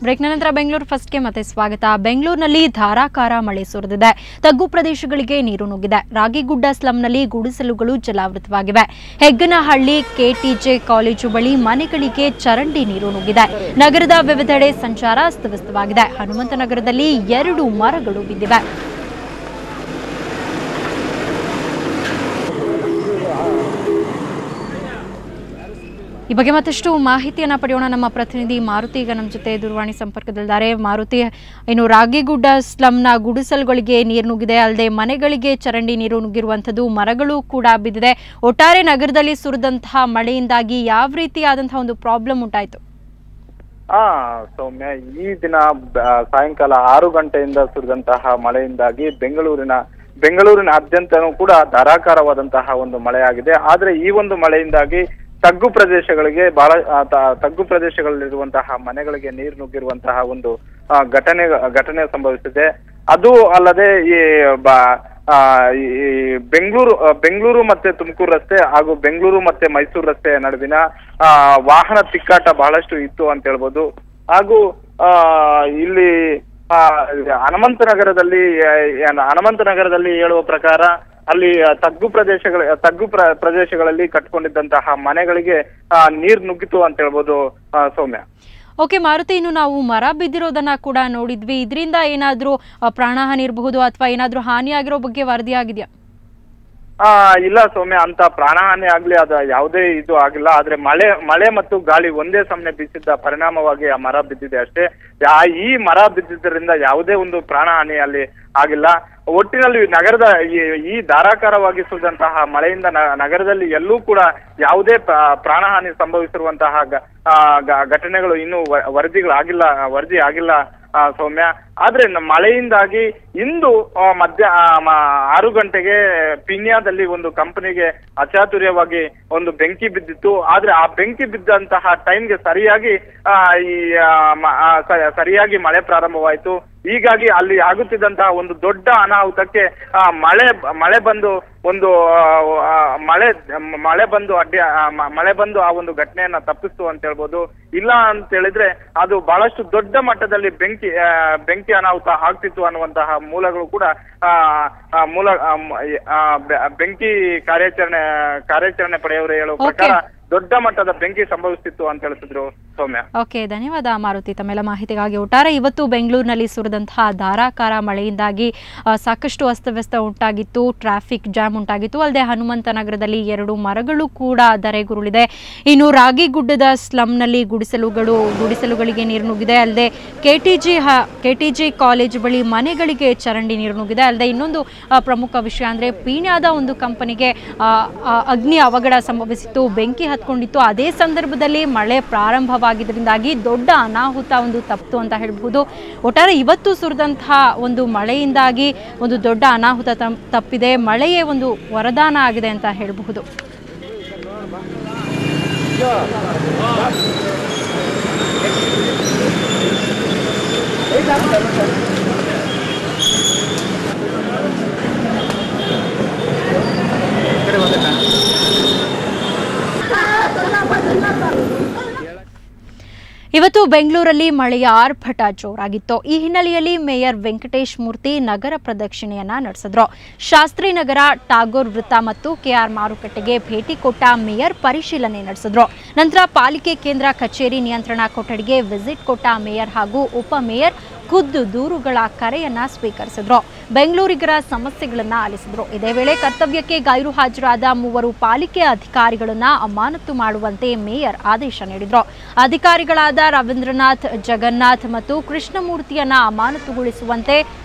ಬ್ರೇಕ್ನ ನಂತರ ಬೆಂಗಳೂರು ಫಸ್ಟ್ಗೆ ಮತ್ತೆ ಸ್ವಾಗತ. ಬೆಂಗಳೂರಿನಲ್ಲಿ ಧಾರಾಕಾರ ಮಳೆ ಸುರಿದಿದೆ. ತಗ್ಗು ಪ್ರದೇಶಗಳಿಗೆ ನೀರು ನುಗ್ಗಿದೆ. ರಾಗಿಗುಡ್ಡ ಸ್ಲಂನಲ್ಲಿ ಗುಡಿಸಲುಗಳು ಜಲಾವೃತವಾಗಿವೆ. ಹೆಗ್ಗನಹಳ್ಳಿ ಕೆಟಿಜೆ ಕಾಲೇಜು ಬಳಿ ಮನೆಗಳಿಗೆ ಚರಂಡಿ ನೀರು ನುಗ್ಗಿದೆ. ನಗರದ ವಿವಿಧೆಡೆ ಸಂಚಾರ ಅಸ್ತವ್ಯಸ್ತವಾಗಿದೆ. ಹನುಮಂತನಗರದಲ್ಲಿ 2 ಮರಗಳು ಬಿದ್ದಿವೆ. ಈ ಬಗ್ಗೆ ಮತ್ತಷ್ಟು ಮಾಹಿತಿಯನ್ನು ಪಡೆಯೋಣ. ನಮ್ಮ ಪ್ರತಿನಿಧಿ ಮಾರುತಿ ಈಗ ನಮ್ಮ ಜೊತೆ ದೂರವಾಣಿ ಸಂಪರ್ಕದಲ್ಲಿದ್ದಾರೆ. ಮಾರುತಿ, ಇನ್ನು ರಾಗಿಗುಡ್ಡ ಸ್ಲಂನ ಗುಡಿಸಲುಗಳಿಗೆ ನೀರು ನುಗ್ಗಿದೆ, ಅಲ್ಲದೆ ಮನೆಗಳಿಗೆ ಚರಂಡಿ ನೀರು ನುಗ್ಗಿರುವಂಥದ್ದು, ಮರಗಳು ಕೂಡ ಬಿದ್ದಿದೆ. ಒಟ್ಟಾರೆ ನಗರದಲ್ಲಿ ಸುರಿದಂತಹ ಮಳೆಯಿಂದಾಗಿ ಯಾವ ರೀತಿಯಾದಂತಹ ಒಂದು ಪ್ರಾಬ್ಲಮ್ ಉಂಟಾಯಿತು? ಸೌಮ್ಯ, ಈ ದಿನ ಸಾಯಂಕಾಲ 6 ಗಂಟೆಯಿಂದ ಸುರಿದಂತಹ ಮಳೆಯಿಂದಾಗಿ ಬೆಂಗಳೂರಿನಾದ್ಯಂತನೂ ಕೂಡ ಧಾರಾಕಾರವಾದಂತಹ ಒಂದು ಮಳೆಯಾಗಿದೆ. ಆದ್ರೆ ಈ ಒಂದು ಮಳೆಯಿಂದಾಗಿ ತಗ್ಗು ಪ್ರದೇಶಗಳಲ್ಲಿರುವಂತಹ ಮನೆಗಳಿಗೆ ನೀರು ನುಗ್ಗಿರುವಂತಹ ಒಂದು ಘಟನೆ ಸಂಭವಿಸಿದೆ. ಅದು ಅಲ್ಲದೆ ಈ ಬೆಂಗಳೂರು ಮತ್ತೆ ತುಮಕೂರು ರಸ್ತೆ ಹಾಗೂ ಬೆಂಗಳೂರು ಮತ್ತೆ ಮೈಸೂರು ರಸ್ತೆ ನಡುವಿನ ವಾಹನ ತಿಕ್ಕಾಟ ಬಹಳಷ್ಟು ಇತ್ತು ಅಂತ ಹೇಳ್ಬೋದು. ಹಾಗೂ ಇಲ್ಲಿ ಹನುಮಂತನಗರದಲ್ಲಿ ಹೇಳುವ ಪ್ರಕಾರ ಅಲ್ಲಿ ತಗ್ಗು ಪ್ರದೇಶಗಳಲ್ಲಿ ಕಟ್ಕೊಂಡಿದ್ದಂತಹ ಮನೆಗಳಿಗೆ ನೀರು ನುಗ್ಗಿತು ಅಂತ ಹೇಳ್ಬೋದು ಸೌಮ್ಯ. ಓಕೆ ಮಾರುತಿ, ಇನ್ನು ನಾವು ಮರ ಬಿದ್ದಿರೋದನ್ನ ಕೂಡ ನೋಡಿದ್ವಿ. ಇದರಿಂದ ಏನಾದ್ರೂ ಪ್ರಾಣಹಾನಿ ಇರಬಹುದು ಅಥವಾ ಏನಾದ್ರೂ ಹಾನಿಯಾಗಿರೋ ಬಗ್ಗೆ ವರದಿ ಆಗಿದೆಯಾ? ಇಲ್ಲ ಸೌಮ್ಯ, ಅಂತ ಪ್ರಾಣಹಾನಿ ಆಗ್ಲಿ ಅದ ಯಾವುದೇ ಇದು ಆಗಿಲ್ಲ. ಆದ್ರೆ ಮಳೆ ಮತ್ತು ಗಾಳಿ ಒಂದೇ ಸಮನೆ ಬೀಸಿದ್ದ ಪರಿಣಾಮವಾಗಿ ಆ ಮರ ಬಿದ್ದಿದೆ ಅಷ್ಟೇ. ಈ ಮರ ಬಿದ್ದಿದ್ದರಿಂದ ಯಾವುದೇ ಒಂದು ಪ್ರಾಣಹಾನಿ ಅಲ್ಲಿ ಆಗಿಲ್ಲ. ಒಟ್ಟಿನಲ್ಲಿ ನಗರದ ಈ ಧಾರಾಕಾರವಾಗಿ ಸುರಿದಂತಹ ಮಳೆಯಿಂದ ನಗರದಲ್ಲಿ ಎಲ್ಲೂ ಕೂಡ ಯಾವುದೇ ಪ್ರಾಣಹಾನಿ ಸಂಭವಿಸಿರುವಂತಹ ಘಟನೆಗಳು ಇನ್ನೂ ವರದಿ ಆಗಿಲ್ಲ ಸೌಮ್ಯ. ಆದ್ರೆ ಮಳೆಯಿಂದಾಗಿ ಇಂದು ಮಧ್ಯ 6 ಗಂಟೆಗೆ ಪೀಣ್ಯದಲ್ಲಿ ಒಂದು ಕಂಪನಿಗೆ ಅಚಾತುರ್ಯವಾಗಿ ಒಂದು ಬೆಂಕಿ ಬಿದ್ದಿತ್ತು. ಆದ್ರೆ ಆ ಬೆಂಕಿ ಬಿದ್ದಂತಹ ಟೈಮ್ಗೆ ಸರಿಯಾಗಿ ಮಳೆ ಪ್ರಾರಂಭವಾಯಿತು. ಹೀಗಾಗಿ ಅಲ್ಲಿ ಆಗುತ್ತಿದ್ದಂತಹ ಒಂದು ದೊಡ್ಡ ಅನಾಹುತಕ್ಕೆ ಮಳೆ ಬಂದು ಆ ಒಂದು ಘಟನೆಯನ್ನ ತಪ್ಪಿಸ್ತು ಅಂತ ಹೇಳ್ಬೋದು. ಇಲ್ಲ ಅಂತ ಹೇಳಿದ್ರೆ ಅದು ಬಹಳಷ್ಟು ದೊಡ್ಡ ಮಟ್ಟದಲ್ಲಿ ಬೆಂಕಿ ಅನಾಹುತ ಆಗ್ತಿತ್ತು ಅನ್ನುವಂತಹ ಮೂಲಗಳು ಕೂಡ ಬೆಂಕಿ ಕಾರ್ಯಾಚರಣೆ ಪಡೆಯವರು ಹೇಳುವ ಪ್ರಕಾರ ದೊಡ್ಡ ಮಟ್ಟದ ಬೆಂಕಿ ಸಂಭವಿಸುತ್ತಿತ್ತು ಅಂತ ಹೇಳ್ತಿದ್ರು ಸೌಮ್ಯ. ಓಕೆ, ಧನ್ಯವಾದ ಮಾರುತಿ ತಮ್ಮೆಲ್ಲ ಮಾಹಿತಿಗಾಗಿ. ಒಟ್ಟಾರೆ ಇವತ್ತು ಬೆಂಗಳೂರಿನಲ್ಲಿ ಸುರಿದಂತಹ ಧಾರಾಕಾರ ಮಳೆಯಿಂದಾಗಿ ಸಾಕಷ್ಟು ಅಸ್ತವ್ಯಸ್ತ ಉಂಟಾಗಿತ್ತು, ಟ್ರಾಫಿಕ್ ಜಾಮ್ ಉಂಟಾಗಿತ್ತು. ಅಲ್ಲದೆ ಹನುಮಂತನಗರದಲ್ಲಿ 2 ಮರಗಳು ಕೂಡ ಧರೆಗುರುಳಿದೆ. ಇನ್ನು ರಾಗಿಗುಡ್ಡದ ಸ್ಲಂನಲ್ಲಿ ಗುಡಿಸಲುಗಳಿಗೆ ನೀರು ನುಗ್ಗಿದೆ. ಅಲ್ಲದೆ ಕೆಟಿಜಿ ಕಾಲೇಜು ಬಳಿ ಮನೆಗಳಿಗೆ ಚರಂಡಿ ನೀರು ನುಗ್ಗಿದೆ. ಅಲ್ಲದೆ ಇನ್ನೊಂದು ಪ್ರಮುಖ ವಿಷಯ ಅಂದ್ರೆ ಪೀಣ್ಯದ ಒಂದು ಕಂಪನಿಗೆ ಅಗ್ನಿ ಅವಘಡ ಸಂಭವಿಸಿತ್ತು, ಬೆಂಕಿ ಹತ್ಕೊಂಡಿತ್ತು. ಅದೇ ಸಂದರ್ಭದಲ್ಲಿ ಮಳೆ ಪ್ರಾರಂಭವಾಗಿದ್ದರಿಂದಾಗಿ ದೊಡ್ಡ ಅನಾಹುತ ಒಂದು ತಪ್ಪಿತು ಅಂತ ಹೇಳಬಹುದು. ಒಟ್ಟಾರೆ ಇವತ್ತು ಸುರಿದಂತಹ ಒಂದು ಮಳೆಯಿಂದಾಗಿ ಒಂದು ದೊಡ್ಡ ಅನಾಹುತ ತಪ್ಪಿದೆ. ಮಳೆಯೇ ಒಂದು ವರದಾನ ಆಗಿದೆ ಅಂತ ಹೇಳಬಹುದು. ಇವತ್ತು ಬೆಂಗಳೂರಲ್ಲಿ ಮಳೆಯ ಆರ್ಭಟ ಜೋರಾಗಿತ್ತು. ಈ ಹಿನ್ನೆಲೆಯಲ್ಲಿ ಮೇಯರ್ ವೆಂಕಟೇಶ್ ಮೂರ್ತಿ ನಗರ ಪ್ರದಕ್ಷಿಣೆಯನ್ನ ನಡೆಸಿದ್ರು. ಶಾಸ್ತ್ರಿನಗರ, ಟಾಗೋರ್ ವೃತ್ತ ಮತ್ತು ಕೆಆರ್ ಮಾರುಕಟ್ಟೆಗೆ ಭೇಟಿ ಕೊಟ್ಟ ಮೇಯರ್ ಪರಿಶೀಲನೆ ನಡೆಸಿದ್ರು. ನಂತರ ಪಾಲಿಕೆ ಕೇಂದ್ರ ಕಚೇರಿ ನಿಯಂತ್ರಣ ಕೊಠಡಿಗೆ ವಿಸಿಟ್ ಕೊಟ್ಟ ಮೇಯರ್ ಹಾಗೂ ಉಪಮೇಯರ್ ಖುದ್ದು ದೂರುಗಳ ಕರೆಯನ್ನ ಸ್ವೀಕರಿಸಿದ್ರು. ಬೆಂಗಳೂರಿಗರ ಸಮಸ್ಯೆಗಳನ್ನ ಆಲಿಸಿದ್ರು. ಇದೇ ವೇಳೆ ಕರ್ತವ್ಯಕ್ಕೆ ಗೈರು ಹಾಜರಾದ 3 ಪಾಲಿಕೆ ಅಧಿಕಾರಿಗಳನ್ನ ಅಮಾನತು ಮಾಡುವಂತೆ ಮೇಯರ್ ಆದೇಶ ನೀಡಿದ್ರು. ಅಧಿಕಾರಿಗಳಾದ ರವೀಂದ್ರನಾಥ್, ಜಗನ್ನಾಥ್ ಮತ್ತು ಕೃಷ್ಣಮೂರ್ತಿಯನ್ನ ಅಮಾನತುಗೊಳಿಸುವಂತೆ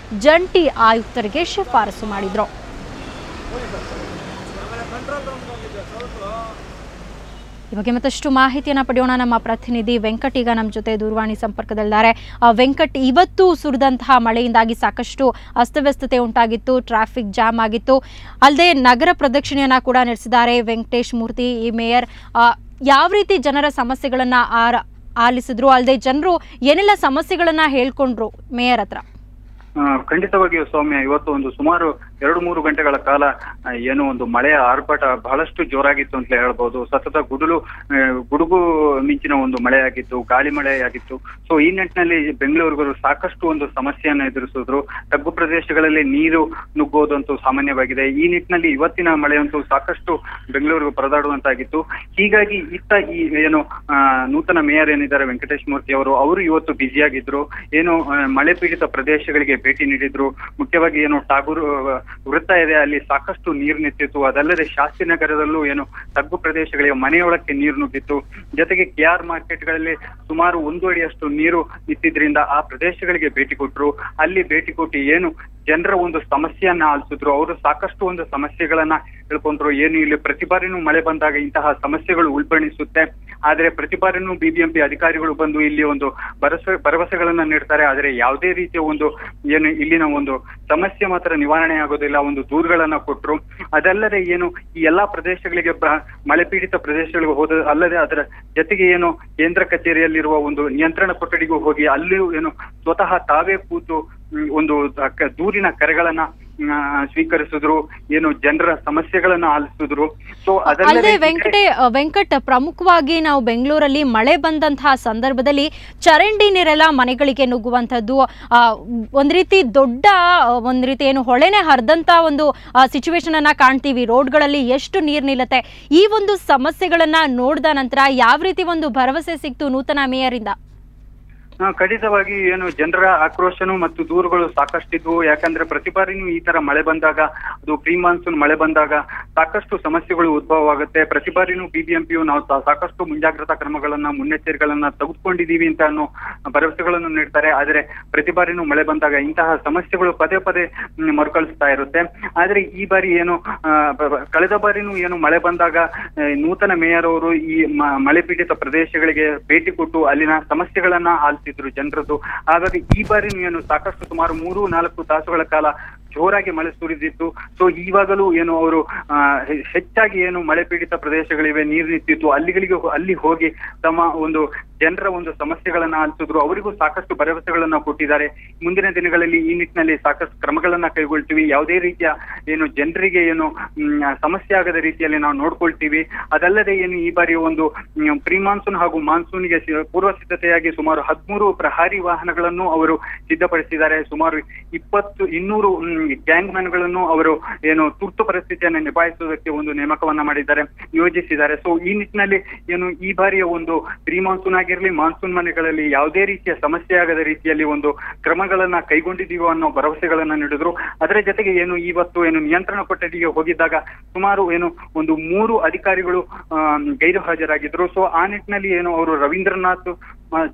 ಜಂಟಿ ಆಯುಕ್ತರಿಗೆ ಶಿಫಾರಸು ಮಾಡಿದ್ರು. ಈ ಬಗ್ಗೆ ಮತ್ತಷ್ಟು ಮಾಹಿತಿಯನ್ನು ಪಡೆಯೋಣ. ನಮ್ಮ ಪ್ರತಿನಿಧಿ ವೆಂಕಟ್ ಈಗ ನಮ್ಮ ಜೊತೆ ದೂರವಾಣಿ ಸಂಪರ್ಕದಲ್ಲಿದ್ದಾರೆ. ವೆಂಕಟ್, ಇವತ್ತು ಸುರಿದಂತಹ ಮಳೆಯಿಂದಾಗಿ ಸಾಕಷ್ಟು ಅಸ್ತವ್ಯಸ್ತತೆ ಉಂಟಾಗಿತ್ತು, ಟ್ರಾಫಿಕ್ ಜಾಮ್ ಆಗಿತ್ತು. ಅಲ್ಲದೆ ನಗರ ಪ್ರದಕ್ಷಿಣೆಯನ್ನ ಕೂಡ ನಡೆಸಿದ್ದಾರೆ ವೆಂಕಟೇಶ್ ಮೂರ್ತಿ, ಈ ಮೇಯರ್. ಯಾವ ರೀತಿ ಜನರ ಸಮಸ್ಯೆಗಳನ್ನ ಆಲಿಸಿದ್ರು, ಅಲ್ಲದೆ ಜನರು ಏನೆಲ್ಲ ಸಮಸ್ಯೆಗಳನ್ನ ಹೇಳ್ಕೊಂಡ್ರು ಮೇಯರ್ ಹತ್ರ? ಖಂಡಿತವಾಗಿಯೂ ಸೌಮ್ಯ, ಇವತ್ತು ಒಂದು ಸುಮಾರು 2-3 ಗಂಟೆಗಳ ಕಾಲ ಏನು ಒಂದು ಮಳೆಯ ಆರ್ಭಟ ಬಹಳಷ್ಟು ಜೋರಾಗಿತ್ತು ಅಂತಲೇ ಹೇಳ್ಬೋದು. ಸತತ ಗುಡುಗು ಮಿಂಚಿನ ಒಂದು ಮಳೆಯಾಗಿತ್ತು, ಗಾಳಿ ಮಳೆಯಾಗಿತ್ತು. ಸೊ ಈ ನಿಟ್ಟಿನಲ್ಲಿ ಬೆಂಗಳೂರಿಗರು ಸಾಕಷ್ಟು ಒಂದು ಸಮಸ್ಯೆಯನ್ನು ಎದುರಿಸಿದ್ರು. ತಗ್ಗು ಪ್ರದೇಶಗಳಲ್ಲಿ ನೀರು ನುಗ್ಗೋದಂತೂ ಸಾಮಾನ್ಯವಾಗಿದೆ. ಈ ನಿಟ್ಟಿನಲ್ಲಿ ಇವತ್ತಿನ ಮಳೆಯಂತೂ ಸಾಕಷ್ಟು ಬೆಂಗಳೂರಿಗೆ ಪರದಾಡುವಂತಾಗಿತ್ತು. ಹೀಗಾಗಿ ಈ ಏನು ನೂತನ ಮೇಯರ್ ಏನಿದ್ದಾರೆ ವೆಂಕಟೇಶ್ ಮೂರ್ತಿ ಅವರು ಇವತ್ತು ಬ್ಯುಸಿಯಾಗಿದ್ರು. ಏನು ಮಳೆ ಪೀಡಿತ ಪ್ರದೇಶಗಳಿಗೆ ಭೇಟಿ ನೀಡಿದ್ರು. ಮುಖ್ಯವಾಗಿ ಏನು ಟಾಗೂರ್ ವೃತ್ತ ಇದೆ, ಅಲ್ಲಿ ಸಾಕಷ್ಟು ನೀರು ನಿಂತಿತ್ತು. ಅದಲ್ಲದೆ ಶಾಸ್ತ್ರಿನಗರದಲ್ಲೂ ಏನು ತಗ್ಗು ಪ್ರದೇಶಗಳಿಗೆ ಮನೆಯೊಳಕ್ಕೆ ನೀರು ನುಗ್ಗಿತ್ತು. ಜೊತೆಗೆ KR ಮಾರ್ಕೆಟ್ಗಳಲ್ಲಿ ಸುಮಾರು 1 ಅಡಿಯಷ್ಟು ನೀರು ನಿಂತಿದ್ರಿಂದ ಆ ಪ್ರದೇಶಗಳಿಗೆ ಭೇಟಿ ಕೊಟ್ಟರು. ಅಲ್ಲಿ ಭೇಟಿ ಕೊಟ್ಟು ಏನು ಜನರ ಒಂದು ಸಮಸ್ಯೆಯನ್ನ ಆಲಿಸಿದ್ರು. ಅವರು ಸಾಕಷ್ಟು ಒಂದು ಸಮಸ್ಯೆಗಳನ್ನ ಹೇಳ್ಕೊಂಡ್ರು. ಏನು ಇಲ್ಲಿ ಪ್ರತಿ ಬಾರಿನೂ ಮಳೆ ಬಂದಾಗ ಇಂತಹ ಸಮಸ್ಯೆಗಳು ಉಲ್ಬಣಿಸುತ್ತೆ. ಆದ್ರೆ ಪ್ರತಿ ಬಾರಿನೂ BBMP ಅಧಿಕಾರಿಗಳು ಬಂದು ಇಲ್ಲಿ ಒಂದು ಭರವಸೆಗಳನ್ನ ನೀಡ್ತಾರೆ. ಆದ್ರೆ ಯಾವುದೇ ರೀತಿಯ ಒಂದು ಏನು ಇಲ್ಲಿನ ಒಂದು ಸಮಸ್ಯೆ ಮಾತ್ರ ನಿವಾರಣೆ ಆಗೋದಿಲ್ಲ. ಒಂದು ದೂರುಗಳನ್ನ ಕೊಟ್ರು. ಅದಲ್ಲದೆ ಏನು ಈ ಎಲ್ಲಾ ಪ್ರದೇಶಗಳಿಗೆ ಮಳೆ ಪೀಡಿತ ಪ್ರದೇಶಗಳಿಗೆ ಹೋದ ಅಲ್ಲದೆ ಅದರ ಜೊತೆಗೆ ಏನು ಕೇಂದ್ರ ಕಚೇರಿಯಲ್ಲಿರುವ ಒಂದು ನಿಯಂತ್ರಣ ಕೊಠಡಿಗೂ ಹೋಗಿ ಅಲ್ಲಿಯೂ ಏನು ಸ್ವತಃ ತಾವೇ ಕೂತು ಒಂದು ದೂರಿನ ಕರೆಗಳನ್ನ ಸ್ವೀಕರಿಸಿದ್ರು. ಏನು ಜನರ ಸಮಸ್ಯೆಗಳನ್ನ ಆಲಿಸಿದ್ರು. ಸೊ ಅದಲ್ಲದೆ ವೆಂಕಟ್, ಪ್ರಮುಖವಾಗಿ ನಾವು ಬೆಂಗಳೂರಲ್ಲಿ ಮಳೆ ಬಂದಂತಹ ಸಂದರ್ಭದಲ್ಲಿ ಚರಂಡಿ ನೀರೆಲ್ಲ ಮನೆಗಳಿಗೆ ನುಗ್ಗುವಂಥದ್ದು, ಒಂದ್ ರೀತಿ ಏನು ಹೊಳೆನೆ ಹರಿದಂತ ಒಂದು ಸಿಚುವೇಶನ್ ಅನ್ನ ಕಾಣ್ತೀವಿ. ರೋಡ್ಗಳಲ್ಲಿ ಎಷ್ಟು ನೀರು ನಿಲ್ಲುತ್ತೆ. ಈ ಒಂದು ಸಮಸ್ಯೆಗಳನ್ನ ನೋಡಿದ ನಂತರ ಯಾವ ರೀತಿ ಒಂದು ಭರವಸೆ ಸಿಕ್ತು ನೂತನ ಮೇಯರ್ ಇಂದ? ಖಂಡಿತವಾಗಿ ಏನು ಜನರ ಆಕ್ರೋಶನು ಮತ್ತು ದೂರುಗಳು ಸಾಕಷ್ಟಿದ್ವು. ಯಾಕಂದ್ರೆ ಪ್ರತಿ ಬಾರಿನೂ ಈ ತರ ಮಳೆ ಬಂದಾಗ, ಅದು ಪ್ರೀ ಮಾನ್ಸೂನ್ ಮಳೆ ಬಂದಾಗ ಸಾಕಷ್ಟು ಸಮಸ್ಯೆಗಳು ಉದ್ಭವವಾಗುತ್ತೆ. ಪ್ರತಿ ಬಾರಿನೂ BBMPಯು ನಾವು ಸಾಕಷ್ಟು ಮುಂಜಾಗ್ರತಾ ಕ್ರಮಗಳನ್ನ ಮುನ್ನೆಚ್ಚರಿಕೆಗಳನ್ನ ತೆಗೆದುಕೊಂಡಿದೀವಿ ಅಂತ ಅನ್ನೋ ಭರವಸೆಗಳನ್ನು ನೀಡ್ತಾರೆ. ಆದ್ರೆ ಪ್ರತಿ ಬಾರಿನೂ ಮಳೆ ಬಂದಾಗ ಇಂತಹ ಸಮಸ್ಯೆಗಳು ಪದೇ ಪದೇ ಮರುಕಳಿಸ್ತಾ ಇರುತ್ತೆ. ಆದ್ರೆ ಈ ಬಾರಿ ಏನು ಕಳೆದ ಬಾರಿನೂ ಏನು ಮಳೆ ಬಂದಾಗ ನೂತನ ಮೇಯರ್ ಅವರು ಈ ಮಳೆ ಪೀಡಿತ ಪ್ರದೇಶಗಳಿಗೆ ಭೇಟಿ ಕೊಟ್ಟು ಅಲ್ಲಿನ ಸಮಸ್ಯೆಗಳನ್ನ ಆಲಿಸಿ ಜನರದ್ದು. ಹಾಗಾಗಿ ಈ ಬಾರಿ ಏನು ಸಾಕಷ್ಟು ಸುಮಾರು 3-4 ತಾಸುಗಳ ಕಾಲ ಜೋರಾಗಿ ಮಳೆ ಸುರಿದಿತ್ತು. ಸೊ ಇವಾಗಲೂ ಏನು ಅವರು ಹೆಚ್ಚಾಗಿ ಏನು ಮಳೆ ಪೀಡಿತ ಪ್ರದೇಶಗಳಿವೆ, ನೀರು ನಿಂತಿತ್ತು, ಅಲ್ಲಿ ಹೋಗಿ ತಮ್ಮ ಒಂದು ಜನರ ಒಂದು ಸಮಸ್ಯೆಗಳನ್ನ ಆಲಿಸಿದ್ರು. ಅವರಿಗೂ ಸಾಕಷ್ಟು ಭರವಸೆಗಳನ್ನ ಕೊಟ್ಟಿದ್ದಾರೆ. ಮುಂದಿನ ದಿನಗಳಲ್ಲಿ ಈ ನಿಟ್ಟಿನಲ್ಲಿ ಸಾಕಷ್ಟು ಕ್ರಮಗಳನ್ನ ಕೈಗೊಳ್ತೀವಿ. ಯಾವುದೇ ರೀತಿಯ ಏನು ಜನರಿಗೆ ಏನು ಸಮಸ್ಯೆ ಆಗದ ರೀತಿಯಲ್ಲಿ ನಾವು ನೋಡ್ಕೊಳ್ತೀವಿ. ಅದಲ್ಲದೆ ಏನು ಈ ಬಾರಿ ಒಂದು ಪ್ರೀ ಮಾನ್ಸೂನ್ ಹಾಗೂ ಮಾನ್ಸೂನ್ಗೆ ಪೂರ್ವ ಸಿದ್ಧತೆಯಾಗಿ ಸುಮಾರು 13 ಪ್ರಹಾರಿ ವಾಹನಗಳನ್ನು ಅವರು ಸಿದ್ಧಪಡಿಸಿದ್ದಾರೆ. ಸುಮಾರು 200 ಗ್ಯಾಂಗ್ ಮ್ಯಾನ್ಗಳನ್ನು ಅವರು ಏನು ತುರ್ತು ಪರಿಸ್ಥಿತಿಯನ್ನು ನಿಭಾಯಿಸುವುದಕ್ಕೆ ಒಂದು ನೇಮಕವನ್ನ ಮಾಡಿದ್ದಾರೆ, ನಿಯೋಜಿಸಿದ್ದಾರೆ. ಸೊ ಈ ನಿಟ್ಟಿನಲ್ಲಿ ಏನು ಈ ಬಾರಿಯ ಒಂದು ಪ್ರೀ ಮಾನ್ಸೂನ್ ಆಗಿರಲಿ, ಮಾನ್ಸೂನ್ ಮನೆಗಳಲ್ಲಿ ಯಾವುದೇ ರೀತಿಯ ಸಮಸ್ಯೆ ಆಗದ ರೀತಿಯಲ್ಲಿ ಒಂದು ಕ್ರಮಗಳನ್ನ ಕೈಗೊಂಡಿದ್ದೀವೋ ಅನ್ನೋ ಭರವಸೆಗಳನ್ನ ನೀಡಿದ್ರು. ಅದರ ಜೊತೆಗೆ ಏನು ಇವತ್ತು ಏನು ನಿಯಂತ್ರಣ ಕೊಠಡಿಗೆ ಹೋಗಿದ್ದಾಗ ಸುಮಾರು ಏನು ಒಂದು 3 ಅಧಿಕಾರಿಗಳು ಗೈರು ಹಾಜರಾಗಿದ್ರು. ಸೊ ಆ ನಿಟ್ಟಿನಲ್ಲಿ ಏನು ಅವರು ರವೀಂದ್ರನಾಥ್,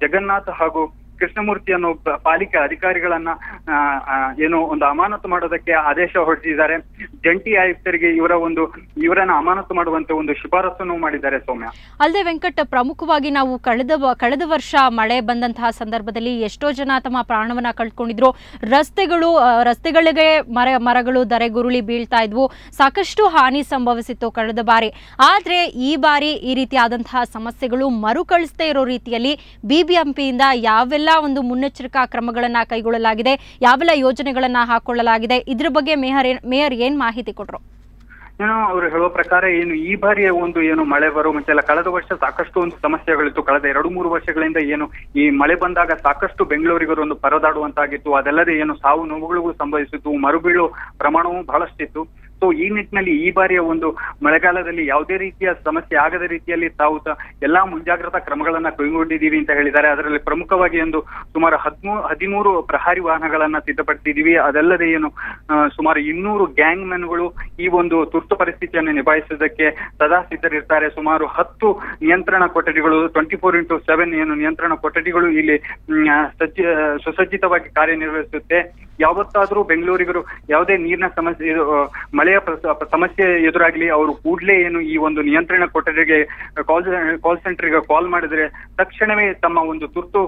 ಜಗನ್ನಾಥ್ ಹಾಗೂ ಕೃಷ್ಣಮೂರ್ತಿ ಅನ್ನೋ ಪಾಲಿಕೆ ಅಧಿಕಾರಿಗಳನ್ನ ಏನು ಒಂದು ಅಮಾನತು ಮಾಡೋದಕ್ಕೆ ಆದೇಶ ಹೊರಡಿಸಿದ್ದಾರೆ. ಜಂಟಿ ಆಯುಕ್ತರಿಗೆ ಇವರನ್ನ ಅಮಾನತು ಮಾಡುವಂತೆ ಒಂದು ಶಿಫಾರಸನ್ನು ಮಾಡಿದ್ದಾರೆ. ಸೌಮ್ಯ, ಅಲ್ಲದೆ ವೆಂಕಟ್, ಪ್ರಮುಖವಾಗಿ ನಾವು ಕಳೆದ ವರ್ಷ ಮಳೆ ಬಂದಂತಹ ಸಂದರ್ಭದಲ್ಲಿ ಎಷ್ಟೋ ಜನ ತಮ್ಮ ಪ್ರಾಣವನ್ನ ಕಳ್ಕೊಂಡಿದ್ರು. ರಸ್ತೆಗಳಿಗೆ ಮರಗಳು ಧರೆಗುರುಳಿ ಬೀಳ್ತಾ ಇದ್ವು. ಸಾಕಷ್ಟು ಹಾನಿ ಸಂಭವಿಸಿತ್ತು ಕಳೆದ ಬಾರಿ. ಆದ್ರೆ ಈ ಬಾರಿ ಈ ರೀತಿಯಾದಂತಹ ಸಮಸ್ಯೆಗಳು ಮರುಕಳಿಸದೇ ಇರೋ ರೀತಿಯಲ್ಲಿ BBMPಯಿಂದ ಯಾವೆಲ್ಲ ಒಂದು ಮುನ್ನೆಚ್ಚರಿಕಾ ಕ್ರಮಗಳನ್ನ ಕೈಗೊಳ್ಳಲಾಗಿದೆ, ಯಾವೆಲ್ಲ ಯೋಜನೆಗಳನ್ನ ಹಾಕೊಳ್ಳಲಾಗಿದೆ, ಇದ್ರ ಬಗ್ಗೆ ಮೇಯರ್ ಏನ್ ಮಾಹಿತಿ ಕೊಟ್ರು? ಅವರು ಹೇಳುವ ಪ್ರಕಾರ ಏನು ಈ ಬಾರಿಯ ಒಂದು ಏನು ಮಳೆ ಬರೋ ಮುಂಚೆ ಎಲ್ಲ ಕಳೆದ ವರ್ಷ ಸಾಕಷ್ಟು ಒಂದು ಸಮಸ್ಯೆಗಳಿತ್ತು. ಕಳೆದ 2-3 ವರ್ಷಗಳಿಂದ ಏನು ಈ ಮಳೆ ಬಂದಾಗ ಸಾಕಷ್ಟು ಬೆಂಗಳೂರಿಗರು ಒಂದು ಪರದಾಡುವಂತಾಗಿತ್ತು. ಅದಲ್ಲದೆ ಏನು ಸಾವು ನೋವುಗಳಿಗೂ ಸಂಭವಿಸಿತ್ತು, ಮರುಬೀಳು ಪ್ರಮಾಣವೂ ಬಹಳಷ್ಟಿತ್ತು. ಸೊ ಈ ನಿಟ್ಟಿನಲ್ಲಿ ಈ ಬಾರಿಯ ಒಂದು ಮಳೆಗಾಲದಲ್ಲಿ ಯಾವುದೇ ರೀತಿಯ ಸಮಸ್ಯೆ ಆಗದ ರೀತಿಯಲ್ಲಿ ತಾವು ಎಲ್ಲಾ ಮುಂಜಾಗ್ರತಾ ಕ್ರಮಗಳನ್ನ ಕೈಗೊಂಡಿದ್ದೀವಿ ಅಂತ ಹೇಳಿದ್ದಾರೆ. ಅದರಲ್ಲಿ ಪ್ರಮುಖವಾಗಿ ಒಂದು ಸುಮಾರು 13 ಪ್ರಹಾರಿ ವಾಹನಗಳನ್ನ ಸಿದ್ಧಪಡಿಸಿದೀವಿ. ಅದಲ್ಲದೆ ಏನು ಸುಮಾರು 200 ಗ್ಯಾಂಗ್ ಮೆನ್ಗಳು ಈ ಒಂದು ತುರ್ತು ಪರಿಸ್ಥಿತಿಯನ್ನು ನಿಭಾಯಿಸುವುದಕ್ಕೆ ಸದಾ ಸಿದ್ಧರಿರ್ತಾರೆ. ಸುಮಾರು 10 ನಿಯಂತ್ರಣ ಕೊಠಡಿಗಳು 24x7 ಏನು ನಿಯಂತ್ರಣ ಕೊಠಡಿಗಳು ಇಲ್ಲಿ ಸುಸಜ್ಜಿತವಾಗಿ ಕಾರ್ಯನಿರ್ವಹಿಸುತ್ತೆ. ಯಾವತ್ತಾದ್ರೂ ಬೆಂಗಳೂರಿಗರು ಯಾವುದೇ ನೀರಿನ ಸಮಸ್ಯೆ ಮಳೆಯ ಸಮಸ್ಯೆ ಎದುರಾಗ್ಲಿ ಅವರು ಕೂಡಲೇ ಏನು ಈ ಒಂದು ನಿಯಂತ್ರಣ ಕೊಠಡಿಗೆ ಕಾಲ್ ಸೆಂಟರ್ಗೆ ಕಾಲ್ ಮಾಡಿದ್ರೆ ತಕ್ಷಣವೇ ತಮ್ಮ ಒಂದು ತುರ್ತು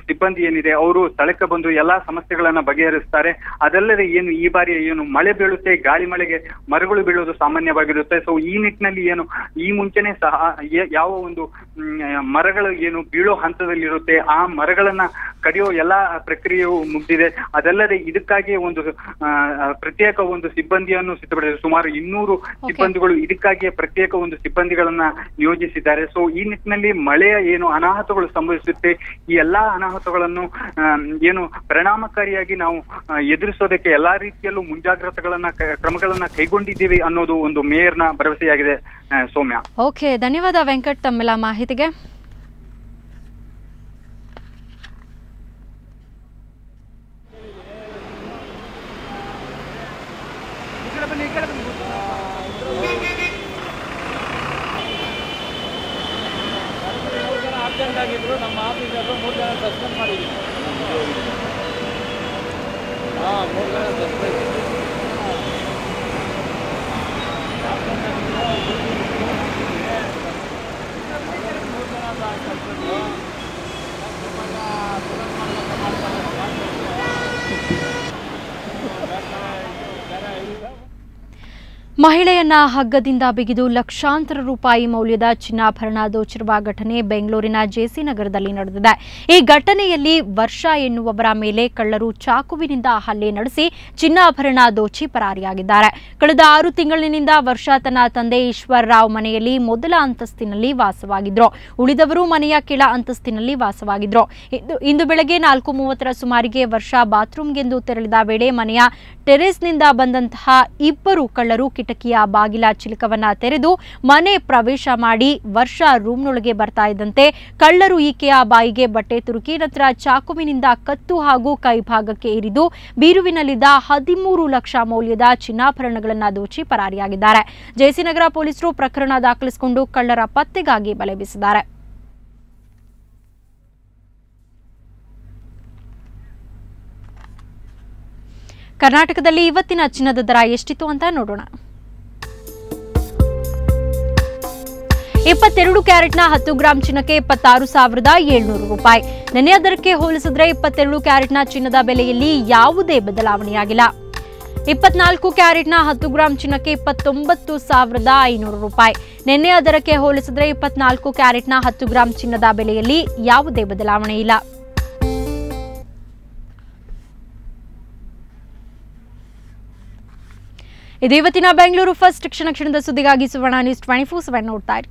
ಸಿಬ್ಬಂದಿ ಏನಿದೆ ಅವರು ಸ್ಥಳಕ್ಕೆ ಬಂದು ಎಲ್ಲಾ ಸಮಸ್ಯೆಗಳನ್ನ ಬಗೆಹರಿಸ್ತಾರೆ. ಅದಲ್ಲದೆ ಏನು ಈ ಬಾರಿ ಏನು ಮಳೆ ಬೀಳುತ್ತೆ, ಗಾಳಿ ಮಳೆಗೆ ಮರಗಳು ಬೀಳೋದು ಸಾಮಾನ್ಯವಾಗಿರುತ್ತೆ. ಸೊ ಈ ನಿಟ್ಟಿನಲ್ಲಿ ಏನು ಈ ಮುಂಚೆನೆ ಸಹ ಯಾವ ಒಂದು ಮರಗಳು ಏನು ಬೀಳೋ ಹಂತದಲ್ಲಿರುತ್ತೆ ಆ ಮರಗಳನ್ನ ಕಡಿಯೋ ಎಲ್ಲಾ ಪ್ರಕ್ರಿಯೆಯು ಮುಗ್ದಿದೆ. ಅದಲ್ಲದೆ ಇದಕ್ಕಾಗಿ ಒಂದು ಪ್ರತ್ಯೇಕ ಒಂದು ಸಿಬ್ಬಂದಿಯನ್ನು ಸಿದ್ಧಪಡಿಸಿದೆ. ಸುಮಾರು 200 ಸಿಬ್ಬಂದಿಗಳು ಇದಕ್ಕಾಗಿಯೇ ಪ್ರತ್ಯೇಕ ಒಂದು ಸಿಬ್ಬಂದಿಗಳನ್ನ ನಿಯೋಜಿಸಿದ್ದಾರೆ. ಸೊ ಈ ನಿಟ್ಟಿನಲ್ಲಿ ಮಳೆಯ ಏನು ಅನಾಹುತಗಳು ಸಂಭವಿಸುತ್ತೆ ಈ ಎಲ್ಲಾ ಅನಾಹುತಗಳನ್ನು ಏನು ಪರಿಣಾಮಕಾರಿಯಾಗಿ ನಾವು ಎದುರಿಸೋದಕ್ಕೆ ಎಲ್ಲಾ ರೀತಿಯಲ್ಲೂ ಕ್ರಮಗಳನ್ನ ಕೈಗೊಂಡಿದ್ದೀವಿ ಅನ್ನೋದು ಒಂದು ಮೇಯರ್ನ ಭರವಸೆಯಾಗಿದೆ. ಸೌಮ್ಯ. ಓಕೆ, ಧನ್ಯವಾದ ವೆಂಕಟ್ ತಮ್ಮೆಲ್ಲ ಮಾಹಿತಿಗೆ. ನಮ್ಮ ಆಫೀಸರು 3 ಜನ ಸಸ್ಪೆಂಡ್ ಮಾಡಿದ್ದೀವಿ. 3 ಜನ ಸಸ್ಪೆಂಡ್. ಮಹಿಳೆಯನ್ನ ಹಗ್ಗದಿಂದ ಬಿಗಿದು ಲಕ್ಷಾಂತರ ರೂಪಾಯಿ ಮೌಲ್ಯದ ಚಿನ್ನಾಭರಣ ದೋಚಿರುವ ಘಟನೆ ಬೆಂಗಳೂರಿನ ಜೆಸಿ ನಗರದಲ್ಲಿ ನಡೆದಿದೆ. ಈ ಘಟನೆಯಲ್ಲಿ ವರ್ಷ ಎನ್ನುವವರ ಮೇಲೆ ಕಳ್ಳರು ಚಾಕುವಿನಿಂದ ಹಲ್ಲೆ ನಡೆಸಿ ಚಿನ್ನಾಭರಣ ದೋಚಿ ಪರಾರಿಯಾಗಿದ್ದಾರೆ. ಕಳೆದ 6 ತಿಂಗಳಿನಿಂದ ವರ್ಷ ತನ್ನ ತಂದೆ ಈಶ್ವರ್ ರಾವ್ ಮನೆಯಲ್ಲಿ ಮೊದಲ ಅಂತಸ್ತಿನಲ್ಲಿ ವಾಸವಾಗಿದ್ರು. ಉಳಿದವರು ಮನೆಯ ಕೆಳ ಅಂತಸ್ತಿನಲ್ಲಿ ವಾಸವಾಗಿದ್ರು. ಇಂದು ಬೆಳಗ್ಗೆ 4:30 ಸುಮಾರಿಗೆ ವರ್ಷ ಬಾತ್ರೂಮ್ಗೆಂದು ತೆರಳಿದ ವೇಳೆ ಮನೆಯ ಟೆರೇಸ್ನಿಂದ ಬಂದಂತಹ 2 ಕಳ್ಳರು ಕಿಟಕಿಯ ಬಾಗಿಲ ಚಿಲಕವನ್ನ ತೆರೆದು ಮನೆ ಪ್ರವೇಶ ಮಾಡಿ ವರ್ಷ ರೂಮ್ನೊಳಗೆ ಬರ್ತಾ ಇದ್ದಂತೆ ಕಳ್ಳರು ಈಕೆಯ ಬಾಯಿಗೆ ಬಟ್ಟೆ ತುರುಕಿ ನಂತರ ಚಾಕುವಿನಿಂದ ಕತ್ತು ಹಾಗೂ ಕೈಭಾಗಕ್ಕೆ ಇರಿದು ಬೀರುವಿನಲ್ಲಿದ್ದ 13 ಲಕ್ಷ ಮೌಲ್ಯದ ಚಿನ್ನಾಭರಣಗಳನ್ನು ದೋಚಿ ಪರಾರಿಯಾಗಿದ್ದಾರೆ. ಜೆಸಿ ನಗರ ಪೊಲೀಸರು ಪ್ರಕರಣ ದಾಖಲಿಸಿಕೊಂಡು ಕಳ್ಳರ ಪತ್ತೆಗಾಗಿ ಬಲೆ ಬೀಸಿದ್ದಾರೆ. ಕರ್ನಾಟಕದಲ್ಲಿ ಇವತ್ತಿನ ಚಿನ್ನದ ದರ ಎಷ್ಟಿತ್ತು ಅಂತ ನೋಡೋಣ. 22 ಕ್ಯಾರೆಟ್ನ 10 ಗ್ರಾಂ ಚಿನ್ನಕ್ಕೆ 26,700 ರೂಪಾಯಿ. ನೆನೆಯ ದರಕ್ಕೆ ಹೋಲಿಸಿದ್ರೆ 22 ಕ್ಯಾರೆಟ್ನ ಚಿನ್ನದ ಬೆಲೆಯಲ್ಲಿ ಯಾವುದೇ ಬದಲಾವಣೆಯಾಗಿಲ್ಲ. 24 ಕ್ಯಾರೆಟ್ನ 10 ಗ್ರಾಂ ಚಿನ್ನಕ್ಕೆ 29,500 ರೂಪಾಯಿ. ನೆನೆಯ ದರಕ್ಕೆ ಹೋಲಿಸಿದ್ರೆ 24 ಕ್ಯಾರೆಟ್ನ 10 ಗ್ರಾಂ ಚಿನ್ನದ ಬೆಲೆಯಲ್ಲಿ ಯಾವುದೇ ಬದಲಾವಣೆ ಇಲ್ಲ. ಇದು ಇವತ್ತಿನ ಬೆಂಗಳೂರು ಫಸ್ಟ್ ಕ್ಷಣದ ಸುದ್ದಿಗಾಗಿ ಸುವರ್ಣ ನ್ಯೂಸ್ 24/7 ನೋಡ್ತಾ ಇರಿ.